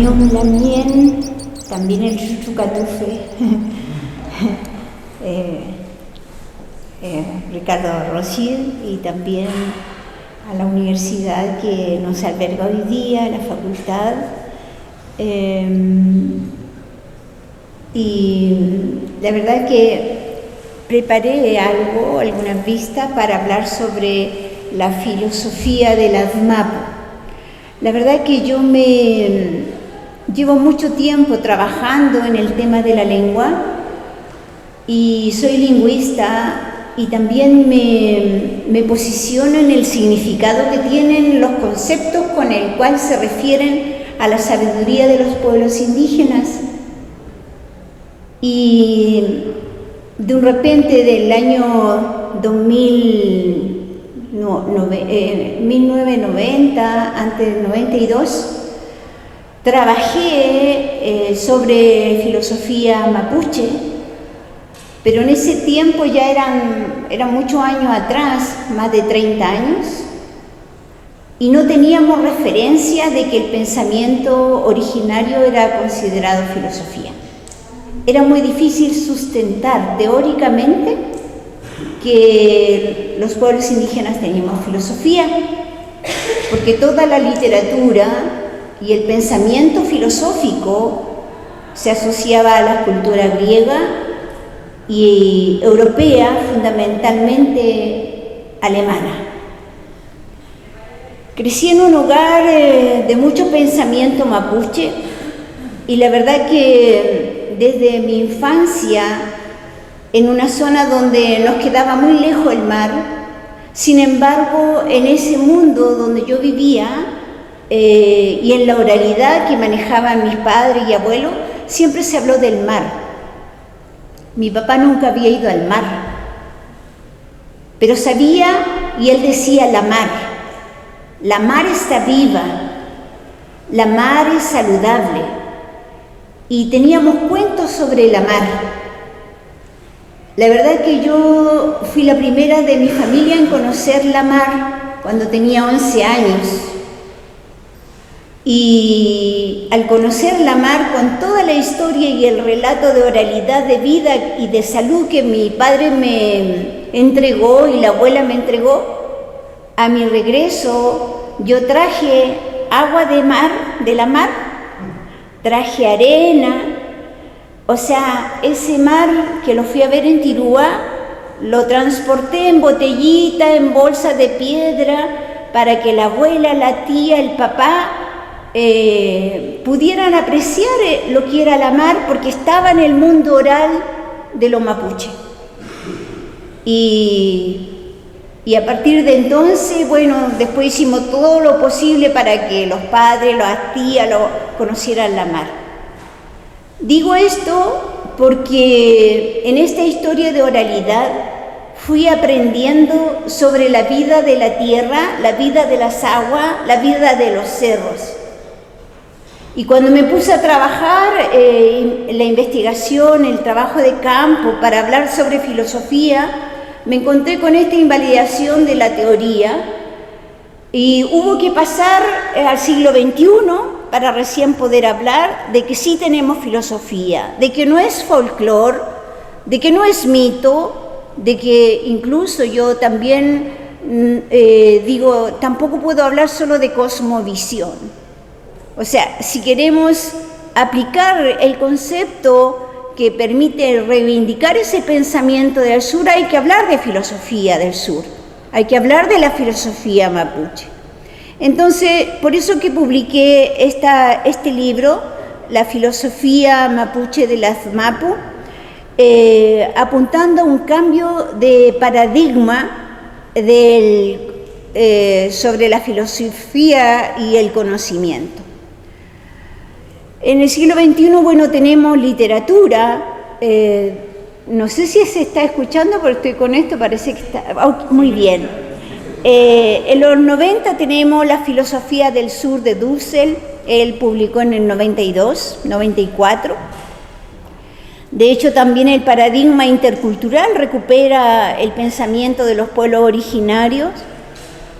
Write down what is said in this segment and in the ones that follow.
Ñom Lamien, también el Chuchucatufe, Ricardo Rosil, y también a la universidad que nos alberga hoy día, la facultad. Y la verdad que preparé algunas vistas para hablar sobre la filosofía del ADMAPO. La verdad que yo llevo mucho tiempo trabajando en el tema de la lengua y soy lingüista y también me posiciono en el significado que tienen los conceptos con el cual se refieren a la sabiduría de los pueblos indígenas. Y de un repente del año 1990, antes del 92, trabajé sobre filosofía mapuche, pero en ese tiempo ya eran muchos años atrás, más de 30 años, y no teníamos referencia de que el pensamiento originario era considerado filosofía. Era muy difícil sustentar teóricamente que los pueblos indígenas teníamos filosofía, porque toda la literatura y el pensamiento filosófico se asociaba a la cultura griega y europea, fundamentalmente alemana. Crecí en un hogar de mucho pensamiento mapuche y la verdad que desde mi infancia, en una zona donde nos quedaba muy lejos el mar, sin embargo, en ese mundo donde yo vivía y en la oralidad que manejaban mis padres y abuelos, siempre se habló del mar. Mi papá nunca había ido al mar, pero sabía, y él decía, la mar está viva, la mar es saludable. Y teníamos cuentos sobre la mar. La verdad que yo fui la primera de mi familia en conocer la mar cuando tenía 11 años. Y al conocer la mar con toda la historia y el relato de oralidad de vida y de salud que mi padre me entregó y la abuela me entregó, a mi regreso yo traje agua de la mar, traje arena, o sea, ese mar que lo fui a ver en Tirúa, lo transporté en botellita, en bolsa de piedra, para que la abuela, la tía, el papá pudieran apreciar lo que era la mar, porque estaba en el mundo oral de los mapuche. Y a partir de entonces, bueno, después hicimos todo lo posible para que los padres, las tías conocieran la mar. Digo esto porque en esta historia de oralidad fui aprendiendo sobre la vida de la tierra, la vida de las aguas, la vida de los cerros. Y cuando me puse a trabajar la investigación, el trabajo de campo para hablar sobre filosofía, me encontré con esta invalidación de la teoría y hubo que pasar al siglo XXI para recién poder hablar de que sí tenemos filosofía, de que no es folclore, de que no es mito, de que incluso yo también digo, tampoco puedo hablar solo de cosmovisión. O sea, si queremos aplicar el concepto que permite reivindicar ese pensamiento del sur, hay que hablar de filosofía del sur, hay que hablar de la filosofía mapuche. Entonces, por eso que publiqué este libro, La filosofía mapuche del ADMAPO, apuntando a un cambio de paradigma sobre la filosofía y el conocimiento. En el siglo XXI, bueno, tenemos literatura, no sé si se está escuchando, pero estoy con esto, parece que está muy bien. En los 90 tenemos La filosofía del sur de Dussel, él publicó en el 92, 94. De hecho, también el paradigma intercultural recupera el pensamiento de los pueblos originarios.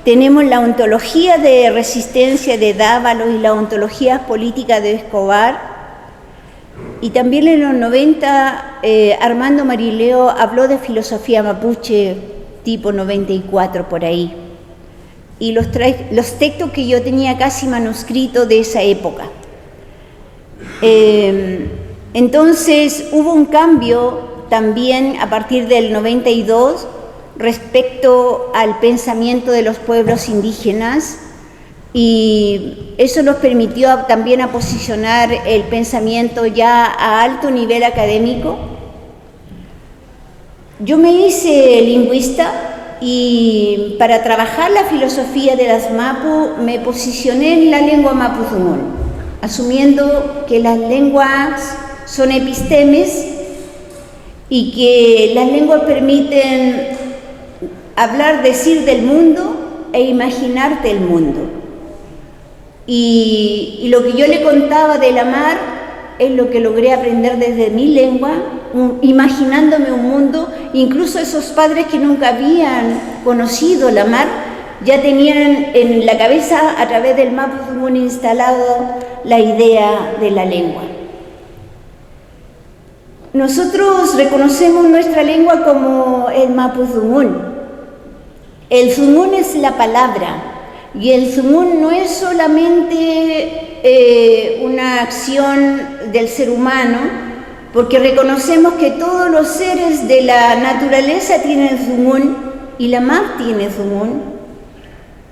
tenemos la ontología de resistencia de Dávalos y la ontología política de Escobar. Y también en los 90 Armando Marileo habló de filosofía mapuche tipo 94 por ahí. Y los textos que yo tenía casi manuscritos de esa época. Entonces hubo un cambio también a partir del 92 respecto al pensamiento de los pueblos indígenas, y eso nos permitió también a posicionar el pensamiento ya a alto nivel académico. Yo me hice lingüista y para trabajar la filosofía de las Mapu me posicioné en la lengua mapudungún, asumiendo que las lenguas son epistemes y que las lenguas permiten hablar, decir del mundo e imaginarte el mundo. Y lo que yo le contaba de la mar es lo que logré aprender desde mi lengua, imaginándome un mundo. Incluso esos padres que nunca habían conocido la mar ya tenían en la cabeza, a través del mapudungún instalado, la idea de la lengua. Nosotros reconocemos nuestra lengua como el mapudungún. El zungún es la palabra, y el zungún no es solamente una acción del ser humano, porque reconocemos que todos los seres de la naturaleza tienen zungún, y la mar tiene zungún,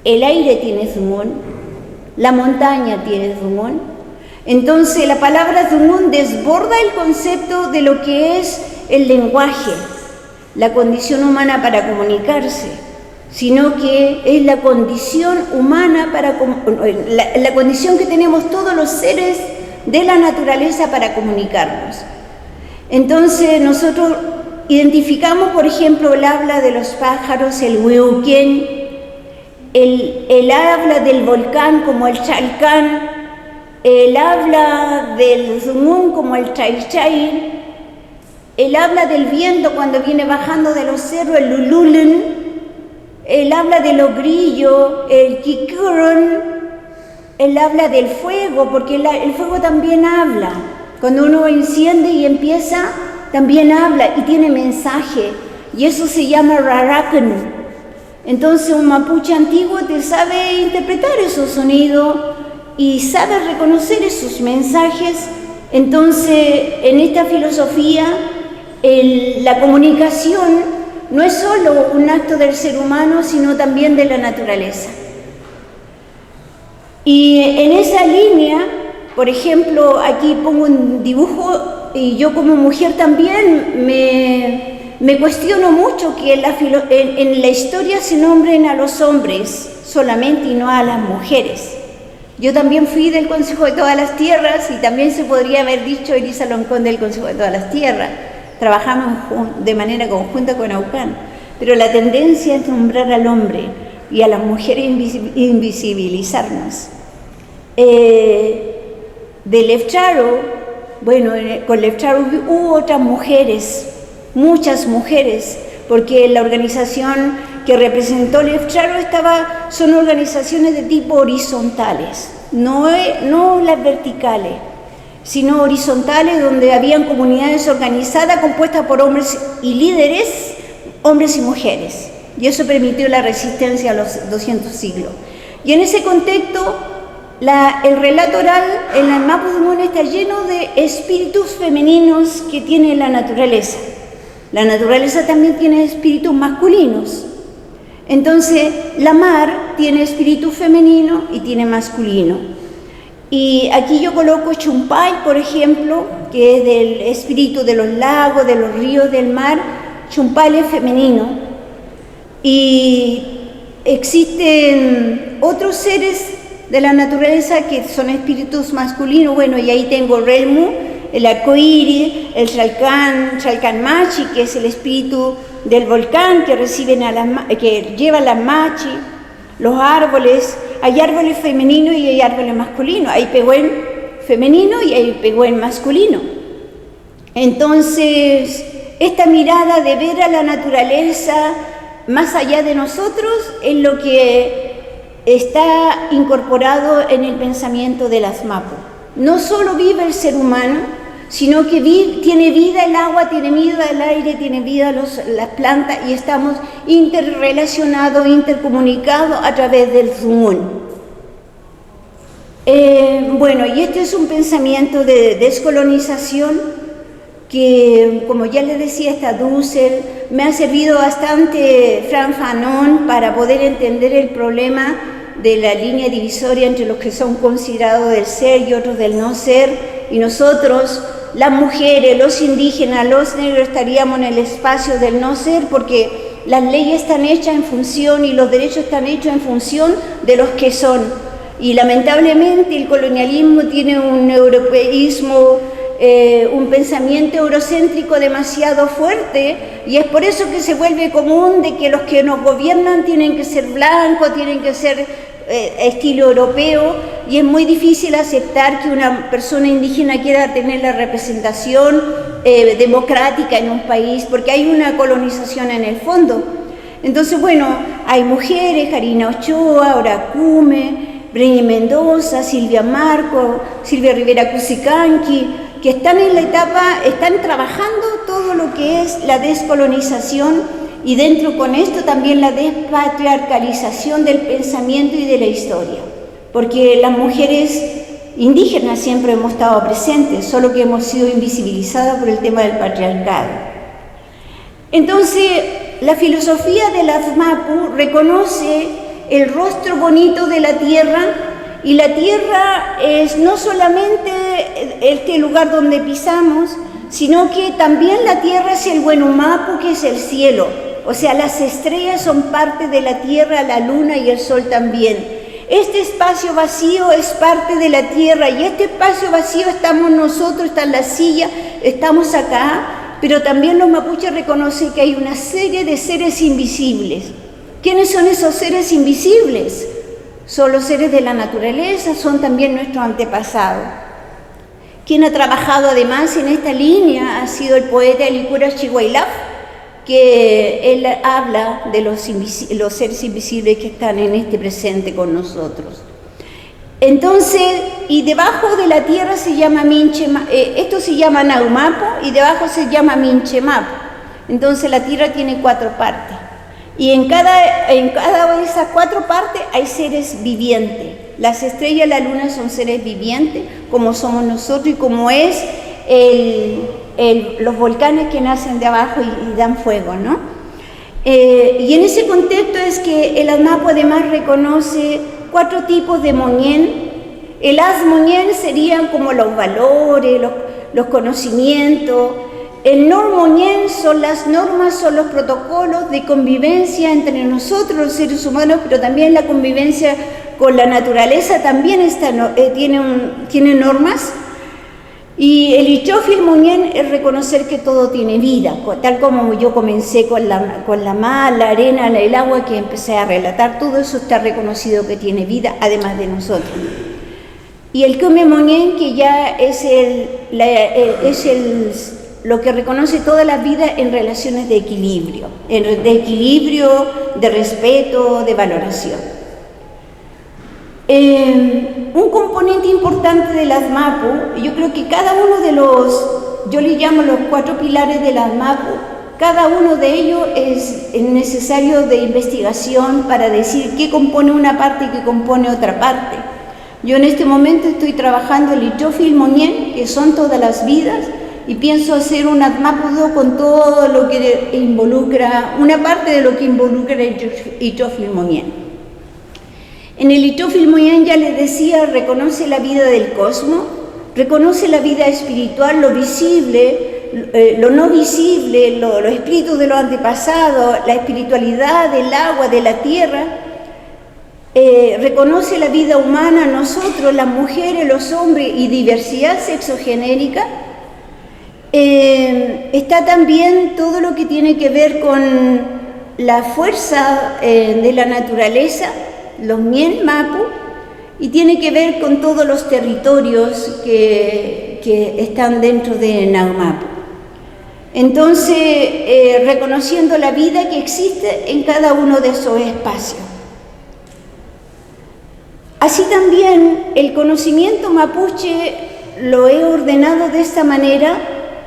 el aire tiene zungún, la montaña tiene zungún. Entonces la palabra zungún desborda el concepto de lo que es el lenguaje, la condición humana para comunicarse, sino que es la condición humana la condición que tenemos todos los seres de la naturaleza para comunicarnos. Entonces nosotros identificamos, por ejemplo, el habla de los pájaros, el hueuquén, el habla del volcán como el Chalcán, el habla del zungún como el Chaychay, el habla del viento cuando viene bajando de los cerros, el Lululun, el habla de los grillos, el Kikuron, el habla del fuego, porque el fuego también habla. Cuando uno enciende y empieza, también habla y tiene mensaje, y eso se llama Rarakan. Entonces un mapuche antiguo te sabe interpretar esos sonidos y sabe reconocer esos mensajes. Entonces en esta filosofía la comunicación no es solo un acto del ser humano, sino también de la naturaleza. Y en esa línea, por ejemplo, aquí pongo un dibujo, y yo como mujer también me cuestiono mucho que en la historia se nombren a los hombres solamente y no a las mujeres. Yo también fui del Consejo de Todas las Tierras, y también se podría haber dicho Elisa Loncón del Consejo de Todas las Tierras. Trabajamos de manera conjunta con AUCAN, pero la tendencia es nombrar al hombre y a las mujeres invisibilizarnos. De Lefcharo, bueno, con Lefcharo hubo otras mujeres, muchas mujeres, porque la organización que representó Lefcharo son organizaciones de tipo horizontales, no las verticales, sino horizontales, donde habían comunidades organizadas compuestas por hombres y líderes, hombres y mujeres, y eso permitió la resistencia a los 200 siglos. Y en ese contexto, el relato oral en el mapudungún está lleno de espíritus femeninos que tiene la naturaleza. La naturaleza también tiene espíritus masculinos. Entonces, la mar tiene espíritu femenino y tiene masculino. Y aquí yo coloco Chumpay, por ejemplo, que es del espíritu de los lagos, de los ríos, del mar. Chumpay es femenino. Y existen otros seres de la naturaleza que son espíritus masculinos. Bueno, y ahí tengo Relmu, el arcoíris, el Chalcán Machi, que es el espíritu del volcán que lleva las machi, los árboles. Hay árboles femeninos y hay árboles masculinos. Hay pehuen femenino y hay pehuen masculino. Entonces, esta mirada de ver a la naturaleza más allá de nosotros, es lo que está incorporado en el pensamiento de las Mapu. No solo vive el ser humano, sino que tiene vida el agua, tiene vida el aire, tiene vida las plantas, y estamos interrelacionados, intercomunicados a través del Zumun. Bueno, y este es un pensamiento de descolonización que, como ya les decía, está Dussel, me ha servido bastante Frantz Fanon para poder entender el problema de la línea divisoria entre los que son considerados del ser y otros del no ser, y nosotros, las mujeres, los indígenas, los negros, estaríamos en el espacio del no ser, porque las leyes están hechas en función y los derechos están hechos en función de los que son. Y lamentablemente el colonialismo tiene un europeísmo, un pensamiento eurocéntrico demasiado fuerte, y es por eso que se vuelve común de que los que nos gobiernan tienen que ser blancos, tienen que ser estilo europeo, y es muy difícil aceptar que una persona indígena quiera tener la representación democrática en un país, porque hay una colonización en el fondo. Entonces, bueno, hay mujeres, Karina Ochoa, Oracume, Breñi Mendoza, Silvia Marco, Silvia Rivera Cusicanqui, que están en la etapa, están trabajando todo lo que es la descolonización, y dentro con esto también la despatriarcalización del pensamiento y de la historia, porque las mujeres indígenas siempre hemos estado presentes, solo que hemos sido invisibilizadas por el tema del patriarcado. Entonces, la filosofía de las Mapu reconoce el rostro bonito de la tierra, y la tierra es no solamente este lugar donde pisamos, sino que también la tierra es el Wenumapu, que es el cielo. O sea, las estrellas son parte de la tierra, la luna y el sol también. Este espacio vacío es parte de la tierra, y este espacio vacío estamos nosotros, está en la silla, estamos acá, pero también los mapuches reconocen que hay una serie de seres invisibles. ¿Quiénes son esos seres invisibles? Son los seres de la naturaleza, son también nuestros antepasados. Quien ha trabajado además en esta línea ha sido el poeta Elicura Chihuailaf, que él habla de los seres invisibles que están en este presente con nosotros. Entonces, y debajo de la tierra se llama esto se llama Naumapo, y debajo se llama Minchemapo. Entonces la tierra tiene 4 partes. Y en cada de esas 4 partes hay seres vivientes. Las estrellas y la luna son seres vivientes, como somos nosotros, y como es los volcanes que nacen de abajo y dan fuego, ¿no? Y en ese contexto es que el ASMAPO además reconoce 4 tipos de Moñén. El As-Moñén serían como los valores, los conocimientos. El Nor-Moñén son las normas, son los protocolos de convivencia entre nosotros, los seres humanos, pero también la convivencia con la naturaleza también tiene normas. Y el Ichofil-Moñén es reconocer que todo tiene vida, tal como yo comencé con la mar, la arena, el agua, que empecé a relatar, todo eso está reconocido que tiene vida, además de nosotros. Y el Kume-Moñén, que ya es lo que reconoce toda la vida en relaciones de equilibrio, de respeto, de valoración. Un componente importante de las MAPU, yo creo que cada uno de yo le llamo los 4 pilares de las MAPU, cada uno de ellos es necesario de investigación para decir qué compone una parte y qué compone otra parte. Yo en este momento estoy trabajando el Ichofil-Moñén, que son todas las vidas, y pienso hacer un ATMAPU con todo lo que involucra, una parte de lo que involucra el Ichofil-Moñén. En el Ichofil-Moñén, ya les decía, reconoce la vida del cosmos, reconoce la vida espiritual, lo visible, lo no visible, los espíritus de los antepasados, la espiritualidad del agua, de la tierra. Reconoce la vida humana, nosotros, las mujeres, los hombres, y diversidad sexogenérica. Está también todo lo que tiene que ver con la fuerza de la naturaleza, los Mien Mapu, y tiene que ver con todos los territorios que están dentro de Naumapu. Entonces, reconociendo la vida que existe en cada uno de esos espacios. Así también el conocimiento mapuche lo he ordenado de esta manera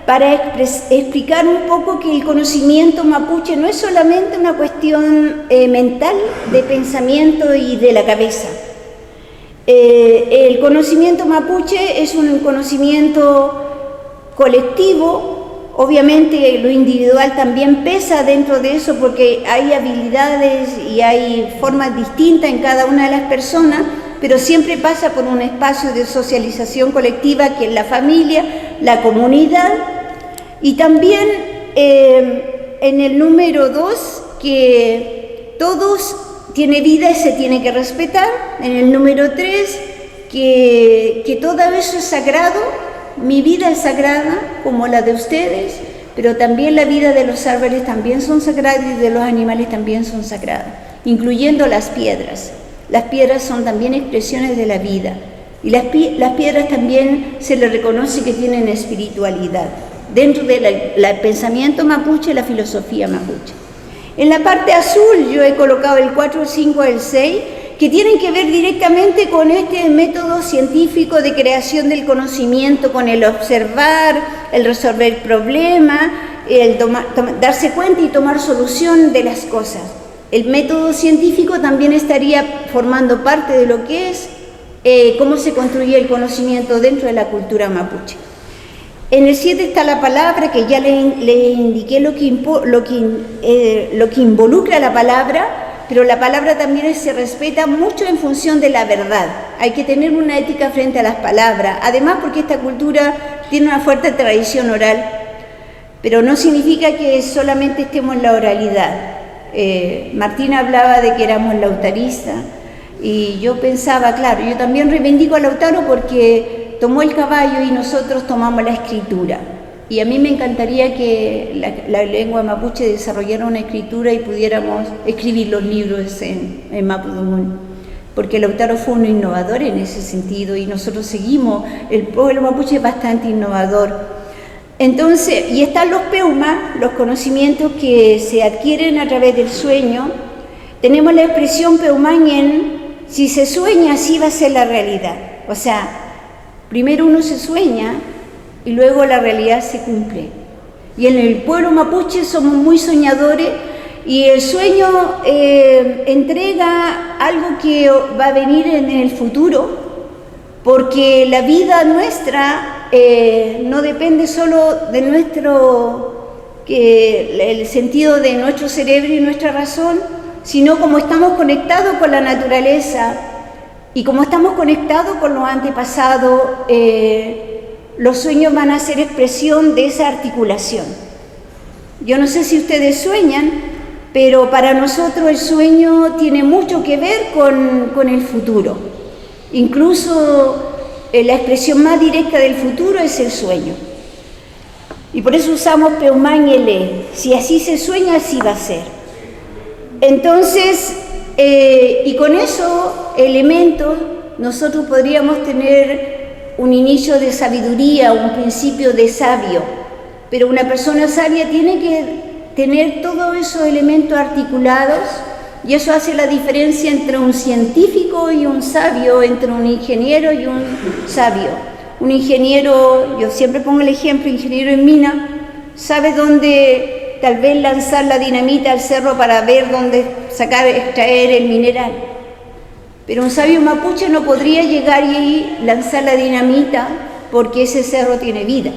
para explicar un poco que el conocimiento mapuche no es solamente una cuestión mental, de pensamiento y de la cabeza. El conocimiento mapuche es un conocimiento colectivo. Obviamente lo individual también pesa dentro de eso porque hay habilidades y hay formas distintas en cada una de las personas, pero siempre pasa por un espacio de socialización colectiva que es la familia, la comunidad, y también en el número 2, que todos tiene vida y se tiene que respetar. En el número 3, que todo eso es sagrado. Mi vida es sagrada, como la de ustedes, pero también la vida de los árboles también son sagradas y de los animales también son sagradas, incluyendo las piedras. Las piedras son también expresiones de la vida y las piedras también se les reconoce que tienen espiritualidad dentro del pensamiento mapuche y la filosofía mapuche. En la parte azul yo he colocado el 4, el 5, el 6, que tienen que ver directamente con este método científico de creación del conocimiento, con el observar, el resolver problemas, el darse cuenta y tomar solución de las cosas. El método científico también estaría formando parte de lo que es cómo se construye el conocimiento dentro de la cultura mapuche. En el 7 está la palabra, que ya le indiqué lo que involucra la palabra, pero la palabra también se respeta mucho en función de la verdad. Hay que tener una ética frente a las palabras, además porque esta cultura tiene una fuerte tradición oral, pero no significa que solamente estemos en la oralidad. Martín hablaba de que éramos lautaristas y yo pensaba, claro, yo también reivindico a Lautaro porque tomó el caballo y nosotros tomamos la escritura. Y a mí me encantaría que la lengua mapuche desarrollara una escritura y pudiéramos escribir los libros en mapudungun, porque Lautaro fue un innovador en ese sentido y nosotros seguimos, el pueblo mapuche es bastante innovador. Entonces, y están los peuma, los conocimientos que se adquieren a través del sueño. Tenemos la expresión peumañen, si se sueña así va a ser la realidad. O sea, primero uno se sueña y luego la realidad se cumple. Y en el pueblo mapuche somos muy soñadores y el sueño entrega algo que va a venir en el futuro, porque la vida nuestra no depende solo de el sentido de nuestro cerebro y nuestra razón, sino como estamos conectados con la naturaleza y como estamos conectados con los antepasados, los sueños van a ser expresión de esa articulación. Yo no sé si ustedes sueñan, pero para nosotros el sueño tiene mucho que ver con el futuro. Incluso la expresión más directa del futuro es el sueño. Y por eso usamos peumañele, si así se sueña, así va a ser. Entonces, y con esos elementos nosotros podríamos tener un inicio de sabiduría, un principio de sabio, pero una persona sabia tiene que tener todos esos elementos articulados, y eso hace la diferencia entre un científico y un sabio, entre un ingeniero y un sabio. Un ingeniero, yo siempre pongo el ejemplo, ingeniero en mina, sabe dónde tal vez lanzar la dinamita al cerro para ver dónde extraer el mineral. Pero un sabio mapuche no podría llegar y lanzar la dinamita porque ese cerro tiene vida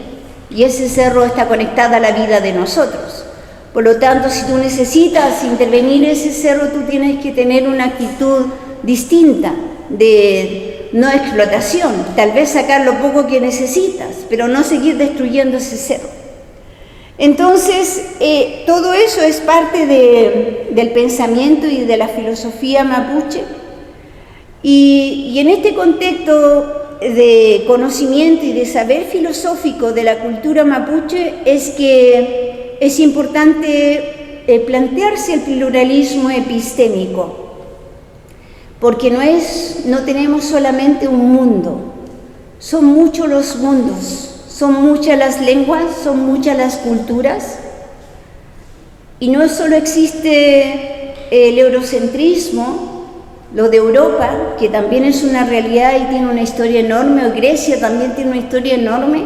y ese cerro está conectado a la vida de nosotros. Por lo tanto, si tú necesitas intervenir en ese cerro, tú tienes que tener una actitud distinta de no explotación, tal vez sacar lo poco que necesitas, pero no seguir destruyendo ese cerro. Entonces, todo eso es parte del pensamiento y de la filosofía mapuche. Y en este contexto de conocimiento y de saber filosófico de la cultura mapuche es que es importante plantearse el pluralismo epistémico, porque no tenemos solamente un mundo, son muchos los mundos, son muchas las lenguas, son muchas las culturas, y no solo existe el eurocentrismo, lo de Europa, que también es una realidad y tiene una historia enorme, o Grecia también tiene una historia enorme,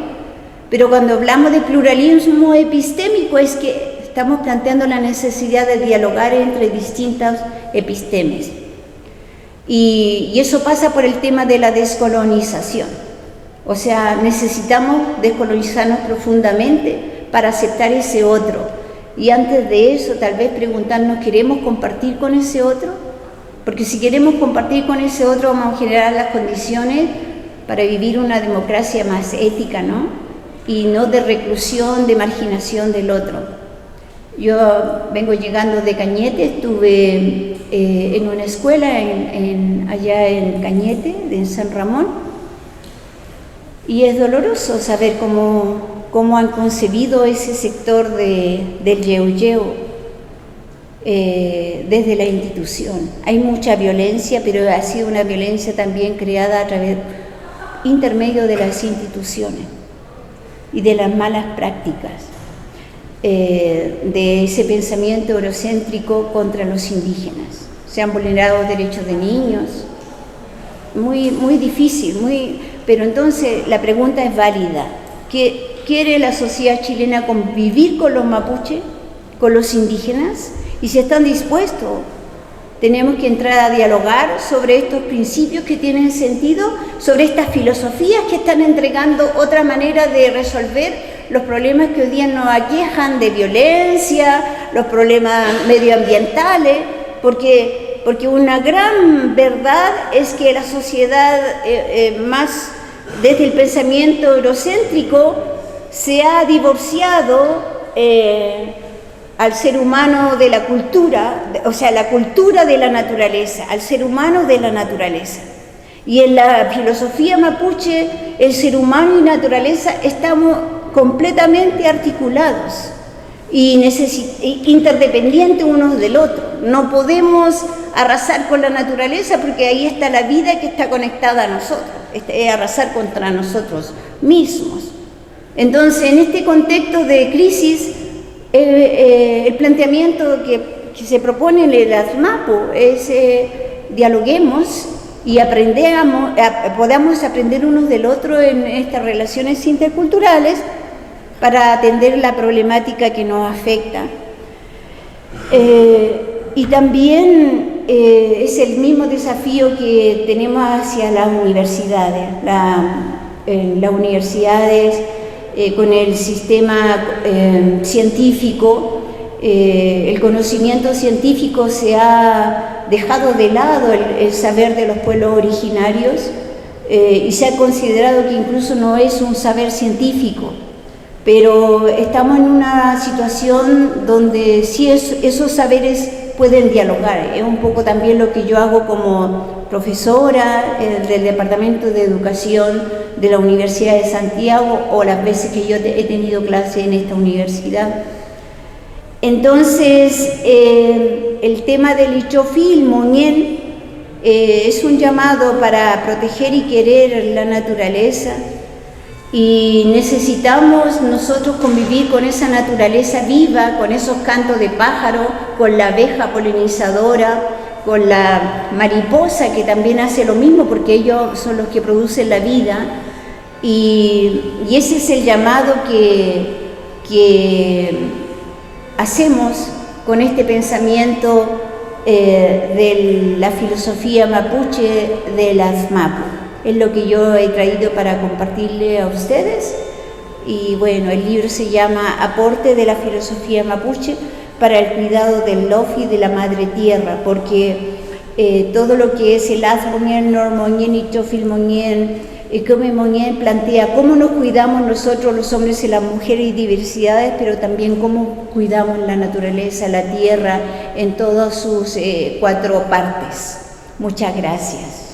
pero cuando hablamos de pluralismo epistémico es que estamos planteando la necesidad de dialogar entre distintas epistemes. Y eso pasa por el tema de la descolonización. O sea, necesitamos descolonizarnos profundamente para aceptar ese otro. Y antes de eso, tal vez preguntarnos, ¿queremos compartir con ese otro? Porque si queremos compartir con ese otro, vamos a generar las condiciones para vivir una democracia más ética, ¿no? Y no de reclusión, de marginación del otro. Yo vengo llegando de Cañete, estuve en una escuela allá en Cañete, en San Ramón, y es doloroso saber cómo han concebido ese sector del Yeuyeu desde la institución. Hay mucha violencia, pero ha sido una violencia también creada a través, intermedio de las instituciones y de las malas prácticas. De ese pensamiento eurocéntrico contra los indígenas. Se han vulnerado derechos de niños, muy difícil, pero entonces la pregunta es válida. ¿Quiere la sociedad chilena convivir con los mapuches, con los indígenas? Y si están dispuestos, tenemos que entrar a dialogar sobre estos principios que tienen sentido, sobre estas filosofías que están entregando otra manera de resolver los problemas que hoy día nos aquejan de violencia, los problemas medioambientales, porque una gran verdad es que la sociedad más desde el pensamiento eurocéntrico se ha divorciado al ser humano de la cultura, o sea, la cultura de la naturaleza, al ser humano de la naturaleza. Y en la filosofía mapuche, el ser humano y naturaleza estamos completamente articulados y interdependientes unos del otro. No podemos arrasar con la naturaleza porque ahí está la vida que está conectada a nosotros, es arrasar contra nosotros mismos. Entonces, en este contexto de crisis, el planteamiento que se propone en el ASMAPO es dialoguemos y podamos aprender unos del otro en estas relaciones interculturales para atender la problemática que nos afecta. Y también es el mismo desafío que tenemos hacia las universidades. Las universidades con el sistema científico, el conocimiento científico se ha dejado de lado el saber de los pueblos originarios y se ha considerado que incluso no es un saber científico, pero estamos en una situación donde sí esos saberes pueden dialogar. Es un poco también lo que yo hago como profesora del Departamento de Educación de la Universidad de Santiago o las veces que yo he tenido clase en esta universidad. Entonces, el tema del Ichofil Moñén es un llamado para proteger y querer la naturaleza, y necesitamos nosotros convivir con esa naturaleza viva, con esos cantos de pájaro, con la abeja polinizadora, con la mariposa que también hace lo mismo porque ellos son los que producen la vida, y ese es el llamado que hacemos con este pensamiento de la filosofía mapuche de las MAPU. Es lo que yo he traído para compartirle a ustedes. Y bueno, el libro se llama Aporte de la filosofía mapuche para el cuidado del lofi de la madre tierra, porque todo lo que es el Azmoñén, Normoñén, Ichofil Moñén, Come Moñén plantea cómo nos cuidamos nosotros los hombres y las mujeres y diversidades, pero también cómo cuidamos la naturaleza, la tierra, en todas sus 4 partes. Muchas gracias.